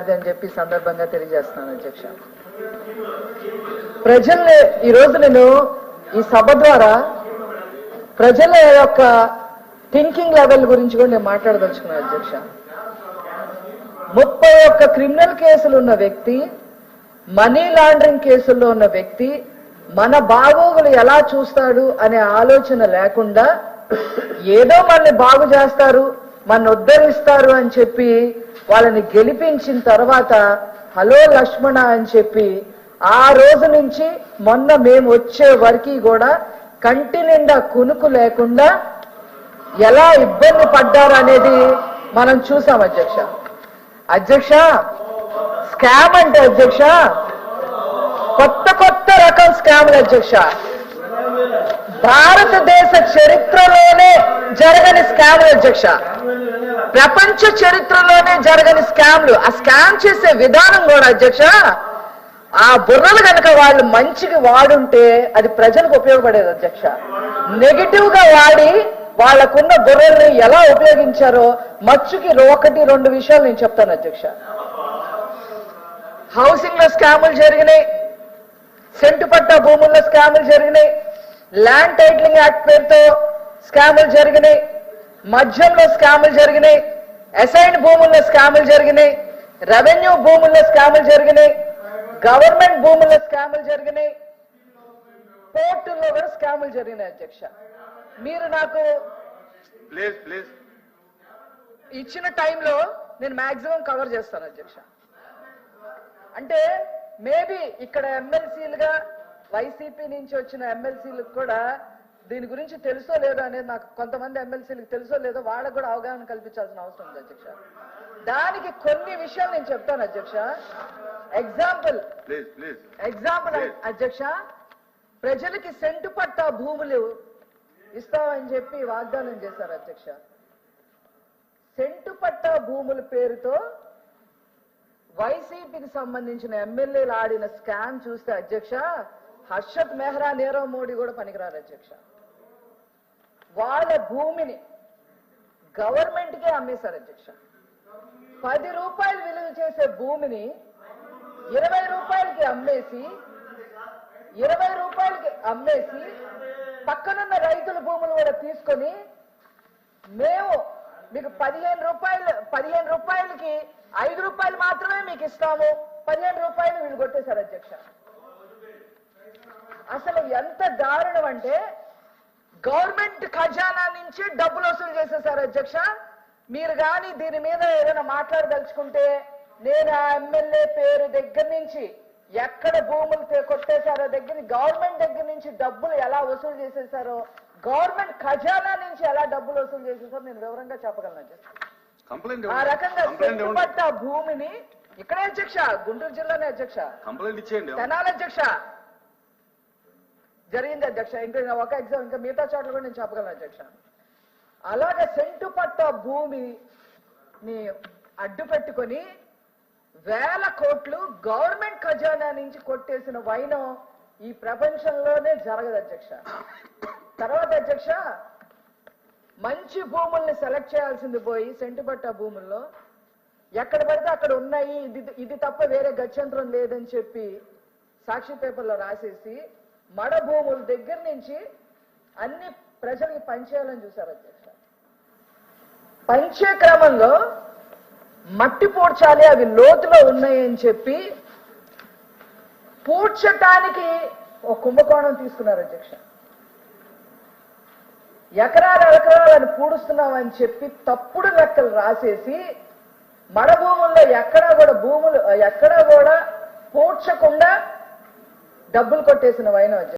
కాదని చెప్పి సందర్భంగా తెలియజేస్తున్నాను అధ్యక్ష. ప్రజల్ని ఈరోజు నేను ఈ సభ ద్వారా ప్రజల యొక్క థింకింగ్ లెవెల్ గురించి కూడా నేను మాట్లాడదలుచుకున్నాను అధ్యక్ష. 31 క్రిమినల్ కేసులు ఉన్న వ్యక్తి, మనీ లాండరింగ్ కేసుల్లో ఉన్న వ్యక్తి మన బాగోగులు ఎలా చూస్తాడు అనే ఆలోచన లేకుండా ఏదో మనల్ని బాగు చేస్తారు, మన ఉద్ధరిస్తారు అని చెప్పి వాళ్ళని గెలిపించిన తర్వాత హలో లక్ష్మణ అని చెప్పి ఆ రోజు నుంచి మొన్న మేము వచ్చే వరకు కూడా కంటి నిండా కునుకు లేకుండా ఎలా ఇబ్బంది పడ్డారు అనేది మనం చూసాం అధ్యక్ష. అధ్యక్ష, స్కామ్ అంటే అధ్యక్ష కొత్త రకం స్కామ్లు అధ్యక్ష. భారతదేశ చరిత్రలోనే జరగని స్కామ్లు అధ్యక్ష, ప్రపంచ చరిత్రలోనే జరగని స్కామ్లు. ఆ స్కామ్ చేసే విధానం కూడా అధ్యక్ష, ఆ బుర్రలు కనుక వాళ్ళు మంచిగా వాడుంటే అది ప్రజలకు ఉపయోగపడేది అధ్యక్ష. నెగిటివ్ గా వాడి వాళ్ళకున్న బుర్రల్ని ఎలా ఉపయోగించారో మచ్చుకి 1-2 విషయాలు నేను చెప్తాను అధ్యక్ష. హౌసింగ్ లో స్కాములు జరిగినాయి, సెంటు పట్టా భూముల్లో స్కాములు జరిగినాయి, ల్యాండ్ టైటిలింగ్ యాక్ట్ పేరుతో స్కాములు జరిగినాయి, మద్యంలో స్కాములు జరిగినాయి, అసైన్ భూముల్లో స్కాములు జరిగినాయి, రెవెన్యూ భూముల్లో స్కాములు జరిగినాయి, గవర్నమెంట్ భూముల్లో స్కాములు జరిగినాయి, పోర్టుల్లో కూడా స్కాములు జరిగినాయి అధ్యక్ష. మీరు నాకు ఇచ్చిన టైంలో నేను మాక్సిమం కవర్ చేస్తాను అధ్యక్ష. అంటే మేబీ ఇక్కడ ఎమ్మెల్సీలుగా వైసీపీ నుంచి వచ్చిన ఎమ్మెల్సీలకు కూడా దీని గురించి తెలుసో లేదో అనేది నాకు కొంతమంది ఎమ్మెల్సీలకు తెలుసో లేదో వాళ్ళకు కూడా అవగాహన కల్పించాల్సిన అవసరం ఉంది అధ్యక్ష. దానికి కొన్ని విషయాలు నేను చెప్తాను అధ్యక్ష. ఎగ్జాంపుల్ అధ్యక్ష, ప్రజలకి సెంటు పట్టా భూములు ఇస్తామని చెప్పి వాగ్దానం చేశారు అధ్యక్ష. సెంటు పట్టా భూముల పేరుతో వైసీపీకి సంబంధించిన ఎమ్మెల్యేలు ఆడిన స్కామ్ చూస్తే అధ్యక్ష, హర్షత్ మెహ్రా, నీరవ్ మోడీ కూడా పనికిరారు అధ్యక్ష. వాళ్ళ భూమిని గవర్నమెంట్ కే అమ్మేశారు అధ్యక్ష. 10 రూపాయలు విలువ చేసే భూమిని 20 రూపాయలకి అమ్మేసి పక్కనున్న రైతుల భూములు కూడా తీసుకొని మేము మీకు 15 రూపాయలకి 5 రూపాయలు మాత్రమే మీకు ఇస్తాము, 15 రూపాయలు వీళ్ళు కొట్టేశారు అధ్యక్ష. అసలు ఎంత దారుణం అంటే గవర్నమెంట్ ఖజానా నుంచి డబ్బులు వసూలు చేసేశారు అధ్యక్ష. మీరు కానీ దీని మీద ఏదైనా మాట్లాడదలుచుకుంటే నేను ఆ ఎమ్మెల్యే పేరు దగ్గర నుంచి ఎక్కడ భూములు కొట్టేశారో దగ్గర, గవర్నమెంట్ దగ్గర నుంచి డబ్బులు ఎలా వసూలు చేసేసారో, గవర్నమెంట్ ఖజానా నుంచి ఎలా డబ్బులు వసూలు చేసేసారో నేను వివరంగా చెప్పగలను అధ్యక్ష. ఆ రకంగా సెంటుపట్ట భూమిని ఇక్కడే అధ్యక్ష, గుంటూరు జిల్లానే అధ్యక్ష, తెనాలి అధ్యక్ష జరిగింది అధ్యక్ష. ఇంకా ఒక ఎగ్జామ్, ఇంకా మిగతా చోట్ల కూడా నేను చెప్పగలను అధ్యక్ష. అలాగే సెంటుపట్ట భూమిని అడ్డు పెట్టుకొని 1000 కోట్లు గవర్నమెంట్ ఖజానా నుంచి కొట్టేసిన వైనం ఈ ప్రపంచంలోనే జరగదు అధ్యక్ష. తర్వాత అధ్యక్ష, మంచి భూముల్ని సెలెక్ట్ చేయాల్సింది పోయి సెంటుపట్ట భూముల్లో ఎక్కడ పడితే అక్కడ ఉన్నాయి, ఇది తప్ప వేరే గత్యంతరం లేదని చెప్పి సాక్షి పేపర్లో రాసేసి మడ భూముల దగ్గర నుంచి అన్ని ప్రజలకి పంచేయాలని చూశారు అధ్యక్ష. పంచే క్రమంలో మట్టి పూడ్చాలి, అవి లోతులో ఉన్నాయని చెప్పి పూడ్చటానికి ఒక కుంభకోణం తీసుకున్నారు అధ్యక్ష. ఎకరాలని పూడుస్తున్నామని చెప్పి తప్పుడు లెక్కలు రాసేసి మడ భూముల్లో ఎక్కడా కూడా పూడ్చకుండా డబ్బులు కొట్టేసిన వైనం అధ్యక్ష.